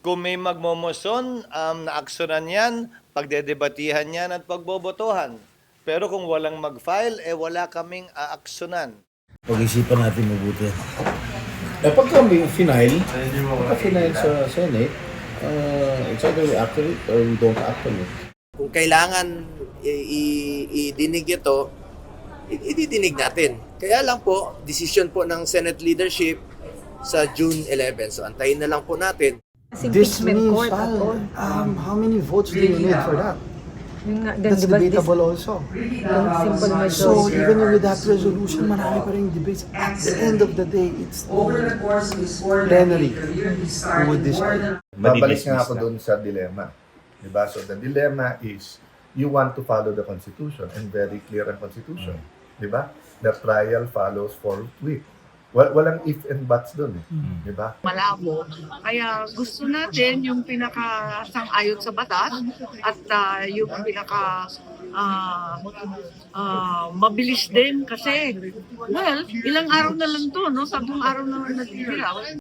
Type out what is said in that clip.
Kung may magmomoson, na aksyonan yan, pagdedebatihan yan at pagbobotohan. Pero kung walang mag-file, wala kaming aaksyonan. Pag-isipan natin mabuti. Pagka may final sa Senate, it's either we act on it or we don't act on it. Kung kailangan idinig ito, ididinig natin. Kaya lang po, decision po ng Senate leadership sa June 11. So antayin na lang po natin. This means, how many votes do you need for that? That's debatable also. So even with that resolution, marami pa rin debates. At the end of the day, it's plenary who would decide. Babalik nga ako doon sa dilemma. Diba? So the dilemma is, you want to follow the Constitution and very clear ang Constitution. Diba? The trial follows forthwith. Walang if and buts doon eh. Diba? Malabo. Kaya gusto natin yung pinaka-sang-ayon sa batas at yung pinaka mabilis din kasi, well, ilang araw na lang to, no? 10 araw na lang natitira.